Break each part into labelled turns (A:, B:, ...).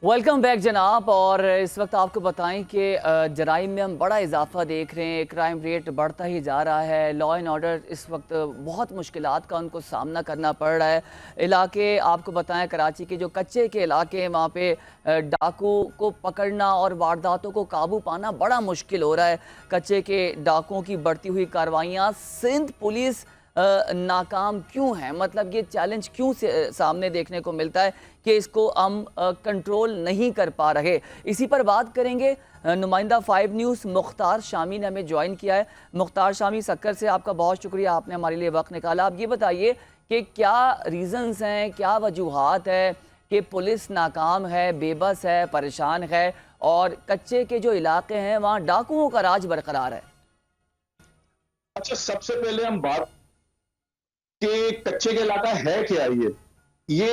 A: Welcome back जनाब। और इस वक्त आपको बताएं कि जराइम में हम बड़ा इजाफा देख रहे हैं। क्राइम रेट बढ़ता ही जा रहा है। लॉ एंड ऑर्डर इस वक्त बहुत मुश्किलात का उनको सामना करना पड़ रहा है। इलाके आपको बताएं, कराची के जो कच्चे के इलाके हैं वहाँ पे डाकू को पकड़ना और वारदातों को काबू पाना बड़ा मुश्किल हो रहा है। कच्चे के डाकुओं की बढ़ती हुई कार्रवाइयाँ, सिंध पुलिस नाकाम क्यों है, मतलब ये चैलेंज क्यों से सामने देखने को मिलता है कि इसको हम कंट्रोल नहीं कर पा रहे। इसी पर बात करेंगे। नुमाइंदा 5 न्यूज़ मुख्तार शामी ने हमें ज्वाइन किया है। मुख्तार शामी सक्कर से आपका बहुत शुक्रिया, आपने हमारे लिए वक्त निकाला। आप ये बताइए कि क्या रीज़न्स हैं, क्या वजूहात है कि पुलिस नाकाम है, बेबस है, परेशान है और कच्चे के जो इलाके हैं वहाँ डाकुओं का राज बरकरार है।
B: अच्छा, सबसे पहले हम बात कि कच्चे का इलाका है क्या। ये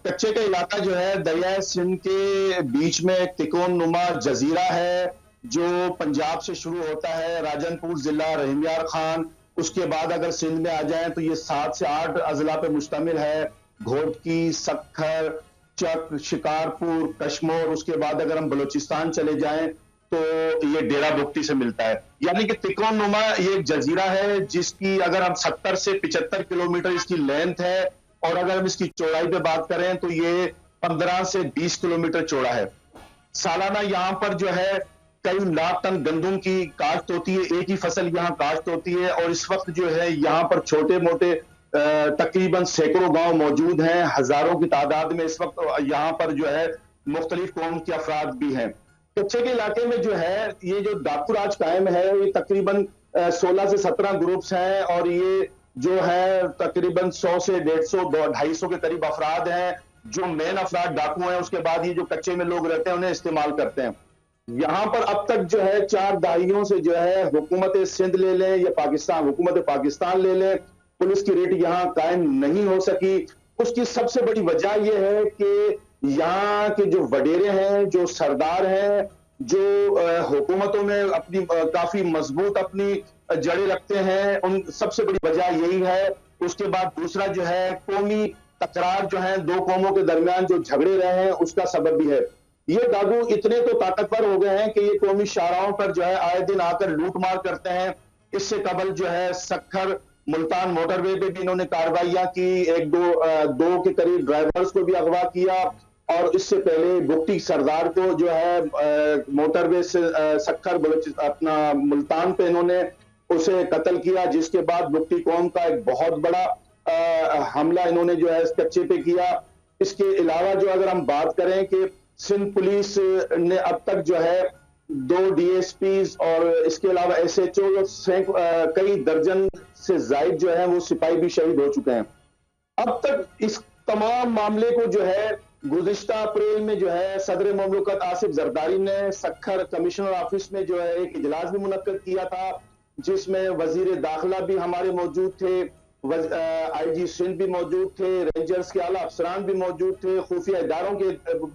B: कच्चे का इलाका जो है दरियाए सिंध के बीच में एक तिकोन नुमा जजीरा है जो पंजाब से शुरू होता है, राजनपुर जिला, रहीमयार खान। उसके बाद अगर सिंध में आ जाएं तो ये 7 से 8 अजला पे मुश्तमिल है। घोटकी, सक्खर, चक, शिकारपुर, कश्मोर। उसके बाद अगर हम बलूचिस्तान चले जाएं तो ये डेरा बुगटी से मिलता है। यानी कि तिकोन नुमा ये एक जजीरा है जिसकी अगर हम 70 से 75 किलोमीटर इसकी लेंथ है और अगर हम इसकी चौड़ाई पे बात करें तो ये 15 से 20 किलोमीटर चौड़ा है। सालाना यहाँ पर जो है कई लाख टन गंदम की काश्त होती है। एक ही फसल यहाँ काश्त होती है और इस वक्त जो है यहाँ पर छोटे मोटे तकरीबन सैकड़ों गांव मौजूद हैं। हजारों की तादाद में इस वक्त यहाँ पर जो है मुख्तलिफ कौम के अफराद भी हैं। कच्चे के इलाके में जो है ये जो डाकू राज कायम है, ये तकरीबन 16 से 17 ग्रुप्स हैं और ये जो है तकरीबन 100 से 150 250 के करीब अफराद हैं जो मेन अफराद डाकू हैं। उसके बाद ये जो कच्चे में लोग रहते हैं उन्हें इस्तेमाल करते हैं। यहाँ पर अब तक जो है 4 दहाइयों से जो है हुकूमत सिंध ले लें या पाकिस्तान, हुकूमत पाकिस्तान ले लें, पुलिस की रेट यहाँ कायम नहीं हो सकी। उसकी सबसे बड़ी वजह यह है कि यहाँ के जो वडेरे हैं, जो सरदार हैं, जो हुकूमतों में अपनी काफी मजबूत अपनी जड़ें रखते हैं, उन सबसे बड़ी वजह यही है। उसके बाद दूसरा जो है कौमी तकरार जो है, दो कौमों के दरमियान जो झगड़े रहे हैं उसका सबब भी है। ये डाकू इतने तो ताकतवर हो गए हैं कि ये कौमी शाहराहों पर जो है आए दिन आकर लूट मार करते हैं। इससे कबल जो है सक्खर मुल्तान मोटरवे पे भी इन्होंने कार्रवाइयां की, एक दो के करीब ड्राइवर्स को भी अगवा किया और इससे पहले बुगटी सरदार को जो है मोटरवे से सक्खर अपना मुल्तान पे इन्होंने उसे कत्ल किया, जिसके बाद बुगटी कौम का एक बहुत बड़ा हमला इन्होंने जो है इस कच्चे पे किया। इसके अलावा जो अगर हम बात करें कि सिंध पुलिस ने अब तक जो है 2 डीएसपीज और इसके अलावा एसएचओ कई दर्जन से जायद जो है वो सिपाही भी शहीद हो चुके हैं। अब तक इस तमाम मामले को जो है गुज़िश्ता अप्रैल में जो है सदर ममलकत आसिफ जरदारी ने सक्खर कमिश्नर ऑफिस में जो है एक इजलास भी मुनक्कद किया था, जिसमें वजीर दाखिला भी हमारे मौजूद थे, आईजी सिंध भी मौजूद थे, रेंजर्स के आला अफसरान भी मौजूद थे, खुफिया इदारों के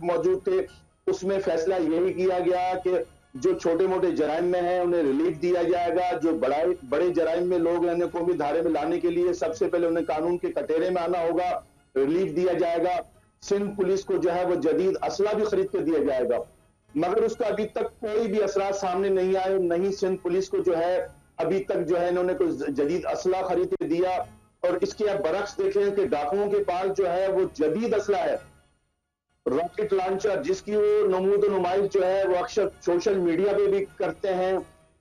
B: मौजूद थे। उसमें फैसला यही किया गया कि जो छोटे मोटे जराइम में हैं उन्हें रिलीफ दिया जाएगा। जो बड़े जराइम में लोग हैं उन्हें कौमी धारे में लाने के लिए सबसे पहले उन्हें कानून के कटेरे में आना होगा, रिलीफ दिया जाएगा। सिंध पुलिस को जो है वो जदीद असला भी खरीद के दिया जाएगा, मगर उसका अभी तक कोई भी असरात सामने नहीं आए। नहीं सिंध पुलिस को जो है अभी तक जो है इन्होंने कोई जदीद असला खरीद के दिया। और इसके अब बरक्स देखें कि डाकुओं के पास जो है वो जदीद असला है, रॉकेट लॉन्चर, जिसकी वो नमूद नुमाइश जो है वो अक्सर सोशल मीडिया पे भी करते हैं।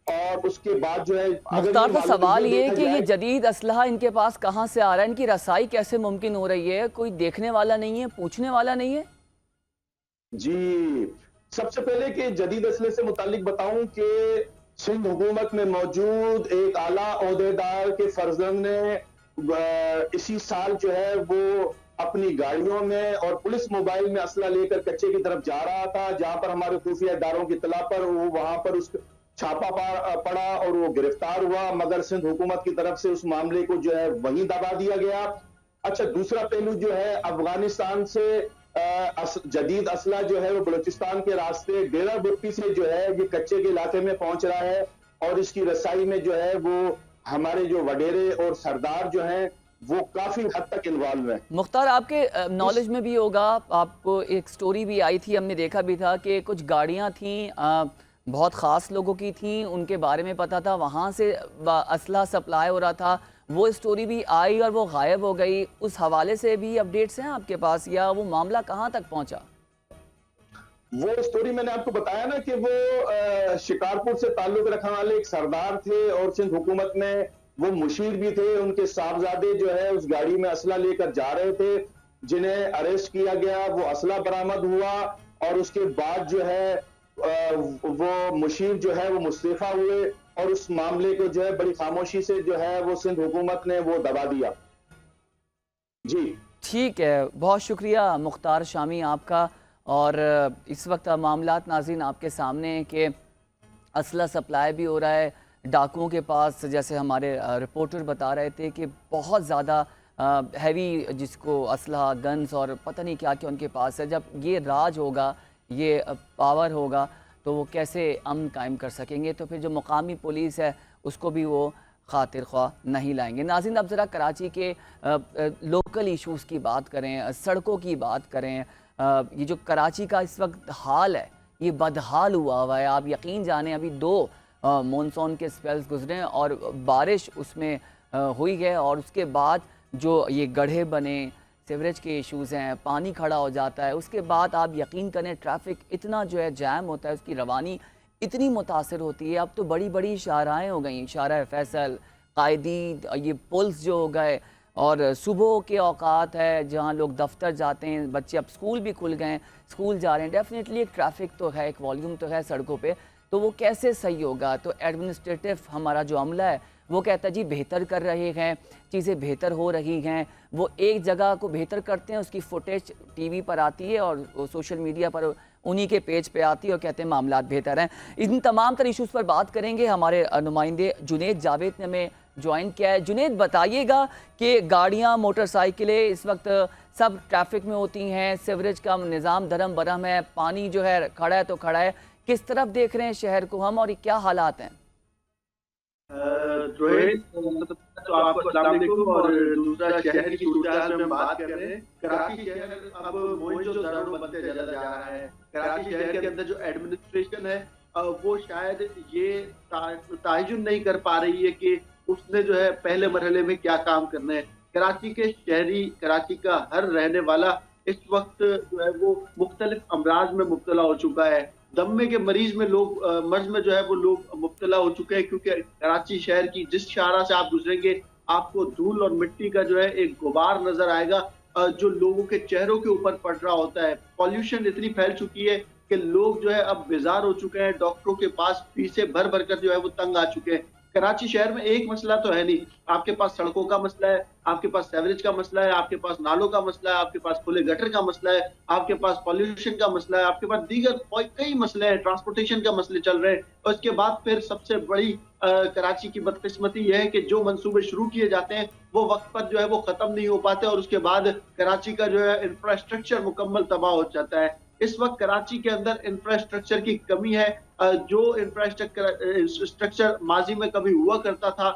B: और उसके बाद जो है
A: मुख्तार, तो सवाल ये है कि ये जदीद असलहा इनके पास कहाँ से आ रहा है, इनकी रसाई कैसे मुमकिन हो रही है? कोई देखने वाला नहीं है, पूछने वाला नहीं है?
B: जी, सबसे पहले कि जदीद असले से मुतालिक बताऊं कि सिंध हुकूमत में मौजूद एक आला ओहदेदार के फर्जंद ने इसी साल जो है वो अपनी गाड़ियों में और पुलिस मोबाइल में असला लेकर कच्चे की तरफ जा रहा था, जहां पर हमारे खुफिया इदारों की इत्तला पर वो वहां पर उस छापा पड़ा और वो गिरफ्तार हुआ, मगर सिंध हुकूमत की तरफ से उस मामले को जो है वहीं दबा दिया गया। अच्छा, दूसरा पहलू जो है अफगानिस्तान से जदीद असला जो है वो बलूचिस्तान के रास्ते डेरा बुट्टी से जो है ये कच्चे के इलाके में पहुंच रहा है। और इसकी रसाई में जो है वो हमारे जो वडेरे और सरदार जो हैं वो इसकी रसाई में जो है वो काफी मजबूत हैं। और इसके अलावा जो है अगर हम बात करें कि सिंध पुलिस ने अब तक जो है 4 दहाइयों से जो है वो काफी हद तक इन्वॉल्व है।
A: मुख्तार, आपके नॉलेज में भी होगा, आपको एक स्टोरी भी आई थी, हमने देखा भी था कि कुछ गाड़ियां थी, बहुत ख़ास लोगों की थी, उनके बारे में पता था, वहाँ से असला सप्लाई हो रहा था। वो स्टोरी भी आई और वो गायब हो गई। उस हवाले से भी अपडेट्स हैं आपके पास, या वो मामला कहाँ तक पहुँचा?
B: वो स्टोरी मैंने आपको बताया ना कि वो शिकारपुर से ताल्लुक रखने वाले एक सरदार थे और सिंध हुकूमत में वो मुशीर भी थे। उनके साहबजादे जो है उस गाड़ी में असला लेकर जा रहे थे, जिन्हें अरेस्ट किया गया। वो असला बरामद हुआ और उसके बाद जो है वो मुशीर जो है वो मुस्तफा हुए और उस मामले को जो है बड़ी खामोशी से जो है वो सिंध हुकूमत ने वो दबा दिया। जी
A: ठीक है, बहुत शुक्रिया मुख्तार शामी आपका। और इस वक्त मामलात नाज़रीन आपके सामने हैं कि असला सप्लाई भी हो रहा है डाकुओं के पास, जैसे हमारे रिपोर्टर बता रहे थे कि बहुत ज़्यादा हैवी जिसको असला, गन्स और पता नहीं क्या क्या उनके पास है। जब ये राज होगा, ये पावर होगा, तो वो कैसे अमन कायम कर सकेंगे? तो फिर जो मुकामी पुलिस है उसको भी वो खातिर ख्वाह नहीं लाएंगे। नाज़रीन, अब ज़रा कराची के लोकल इशूज़ की बात करें, सड़कों की बात करें। ये जो कराची का इस वक्त हाल है, ये बदहाल हुआ है। आप यकीन जाने, अभी 2 मानसून के स्पेल्स गुजरे और बारिश उसमें हुई है, और उसके बाद जो ये गड्ढे बने, सीवरेज के इश्यूज़ हैं, पानी खड़ा हो जाता है, उसके बाद आप यकीन करें ट्रैफिक इतना जो है जैम होता है, उसकी रवानी इतनी मुतासर होती है। अब तो बड़ी बड़ी शाहराहें हो गई, शाहराह फैसल, कायदीन, ये पुल्स जो हो गए, और सुबह के औकात है जहाँ लोग दफ्तर जाते हैं, बच्चे अब स्कूल भी खुल गए हैं, स्कूल जा रहे हैं। डेफिनेटली एक ट्रैफिक तो है, एक वॉल्यूम तो है सड़कों पे, तो वो कैसे सही होगा? तो एडमिनिस्ट्रेटिव हमारा जो अमला है वो कहता है जी बेहतर कर रहे हैं, चीज़ें बेहतर हो रही हैं। वो एक जगह को बेहतर करते हैं, उसकी फुटेज टीवी पर आती है और सोशल मीडिया पर उन्हीं के पेज पे आती है और कहते हैं मामलात बेहतर हैं। इन तमाम तर इशूज़ पर बात करेंगे। हमारे नुमाइंदे जुनेद जावेद ने हमें ज्वाइन किया है। जुनेद, बताइएगा कि गाड़ियाँ, मोटरसाइकिलें इस वक्त सब ट्रैफिक में होती हैं, सीवरेज का निज़ाम धर्म बरम है, पानी जो है खड़ा है तो खड़ा है। किस तरफ देख रहे हैं शहर को हम, और क्या हालात हैं?
C: तो आपको अस्सलाम वालेकुम। और दूसरा, शहर की सूरत में हम बात कर रहे हैं। कराची शहर अब मोइंजोदारो बनते चला जा रहा है। कराची शहर के अंदर जो एडमिनिस्ट्रेशन है वो शायद ये तायुन नहीं कर पा रही है कि उसने जो है पहले मरहले में क्या काम करना है। कराची के शहरी, कराची का हर रहने वाला इस वक्त जो है वो मुख्तलिफ अमराज में मुब्तला हो चुका है। दम्मे के मरीज में लोग मर्ज में जो है वो लोग मुब्तला हो चुके हैं, क्योंकि कराची शहर की जिस शाहरा से आप गुजरेंगे आपको धूल और मिट्टी का जो है एक गुबार नजर आएगा जो लोगों के चेहरों के ऊपर पड़ रहा होता है। पॉल्यूशन इतनी फैल चुकी है कि लोग जो है अब बेजार हो चुके हैं, डॉक्टरों के पास फीसें भर भर कर जो है वो तंग आ चुके हैं। कराची शहर में एक मसला तो है नहीं, आपके पास सड़कों का मसला है, आपके पास सेवरेज का मसला है, आपके पास नालों का मसला है, आपके पास खुले गटर का मसला है, आपके पास पॉल्यूशन का मसला है, आपके पास दीगर कई मसले हैं, ट्रांसपोर्टेशन का मसले चल रहे हैं। और उसके बाद फिर सबसे बड़ी कराची की बदकिस्मती यह है कि जो मंसूबे शुरू किए जाते हैं वो वक्त पर जो है वो खत्म नहीं हो पाते, और उसके बाद कराची का जो है इंफ्रास्ट्रक्चर मुकम्मल तबाह हो जाता है। इस वक्त कराची के अंदर इंफ्रास्ट्रक्चर की कमी है। जो इंफ्रास्ट्रक्चर माजी में कभी हुआ करता था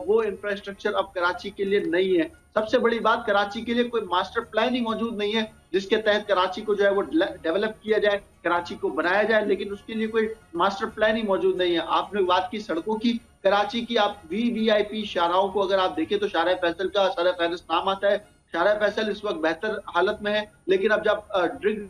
C: वो इंफ्रास्ट्रक्चर अब कराची के लिए नहीं है। सबसे बड़ी बात, कराची के लिए कोई मास्टर प्लान ही मौजूद नहीं है जिसके तहत कराची को जो है वो डेवलप किया जाए, कराची को बनाया जाए, लेकिन उसके लिए कोई मास्टर प्लान ही मौजूद नहीं है। आपने बात की सड़कों की, कराची की आप वीवीआईपी शाहराहों को अगर आप देखें तो शाहराह फैसल का शाहराह फहरिस्त नाम आता है। शाहराह फैसल इस वक्त बेहतर हालत में है, लेकिन अब जब ड्रिग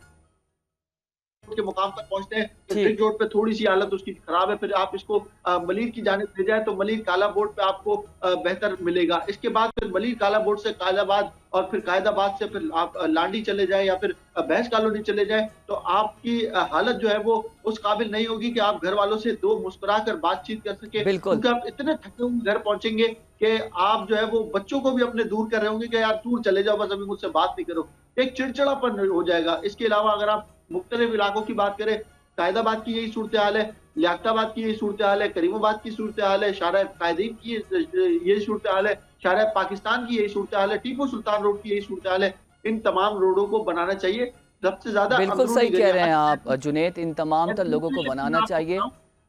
C: के मुकाम तक पहुंचते हैं तो ड्रिग रोड पे थोड़ी सी हालत उसकी खराब है। फिर आप इसको मलिर की जानिब ले जाए तो मलिर काला बोर्ड पे आपको बेहतर मिलेगा। इसके बाद फिर मलिर काला बोर्ड से कायदाबाद और फिर कायदाबाद से फिर आप लांडी चले जाए या फिर भैंस कॉलोनी चले जाए तो आपकी हालत जो है वो उस काबिल नहीं होगी कि आप घर वालों से दो मुस्कुरा कर बातचीत कर सके, क्योंकि आप इतने थके हुए घर पहुंचेंगे कि आप जो है वो बच्चों को भी अपने दूर कर रहे होंगे कि यार दूर चले जाओ, बस अभी मुझसे बात नहीं करो। एक चिड़चिड़ापन हो जाएगा। इसके अलावा अगर आप मुख्तलिफ इलाकों की बात करें, कायदाबाद की यही सूरत हाल है, लियाकताबाद की यही सूरत हाल है, करीमाबाद की सूरत हाल है, शाहराह कायदीन की यही सूरत हाल है, शाहराह पाकिस्तान की यही सूरत हाल है, टीपू सुल्तान रोड की यही सूरत हाल है। इन तमाम रोडों को बनाना चाहिए। सबसे ज्यादा
A: बिल्कुल सही कह रहे हैं आप जुनेद, इन तमाम तर लोगों को बनाना चाहिए।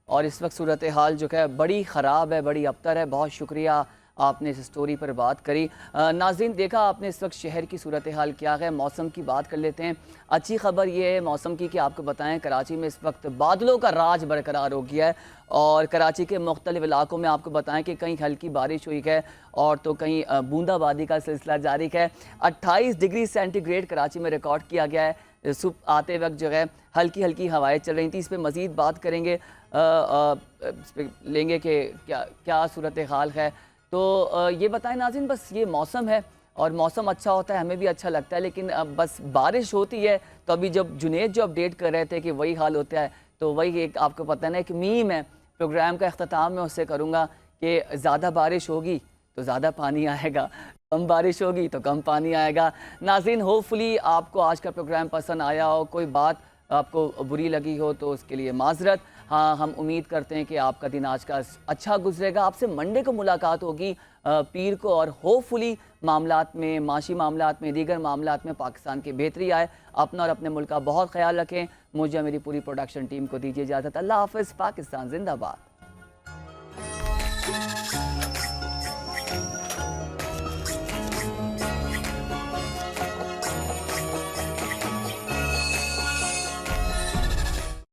A: और इस वक्त सूरत हाल जो है बड़ी ख़राब है, बड़ी अबतर है। बहुत शुक्रिया आपने इस स्टोरी पर बात करी। नाज़रीन, देखा आपने इस वक्त शहर की सूरत हाल क्या है। मौसम की बात कर लेते हैं। अच्छी खबर ये है मौसम की कि आपको बताएं कराची में इस वक्त बादलों का राज बरकरार हो गया है और कराची के मुख्तलिफ इलाकों में आपको बताएं कि कहीं हल्की बारिश हुई है और तो कहीं बूंदाबांदी का सिलसिला जारी है। 28 डिग्री सेंटीग्रेड कराची में रिकॉर्ड किया गया है। सुबह आते वक्त जो है हल्की हल्की हवाएं चल रही थी। इस पर मज़ीद बात करेंगे, इस पे लेंगे कि क्या क्या सूरत हाल है। तो ये बताएं नाज़रीन, बस ये मौसम है और मौसम अच्छा होता है हमें भी अच्छा लगता है, लेकिन अब बस बारिश होती है तो अभी जब जुनेद जो अपडेट कर रहे थे कि वही हाल होता है, तो वही एक आपको पता है ना, एक मीम है प्रोग्राम का अख्ताम मैं उससे करूँगा कि ज़्यादा बारिश होगी तो ज़्यादा पानी आएगा, कम बारिश होगी तो कम पानी आएगा। नाज़रीन, होपफुली आपको आज का प्रोग्राम पसंद आया हो, कोई बात आपको बुरी लगी हो तो उसके लिए माजरत। हाँ, हम उम्मीद करते हैं कि आपका दिन आज का अच्छा गुजरेगा। आपसे मंडे को मुलाकात होगी पीर को, और होपफुली मामलात में, माशी मामलात में, दीगर मामलात में पाकिस्तान की बेहतरी आए। अपना और अपने मुल्क का बहुत ख्याल रखें। मुझे मेरी पूरी प्रोडक्शन टीम को दीजिए इजाज़त। अल्लाह हाफ़िज़। पाकिस्तान जिंदाबाद।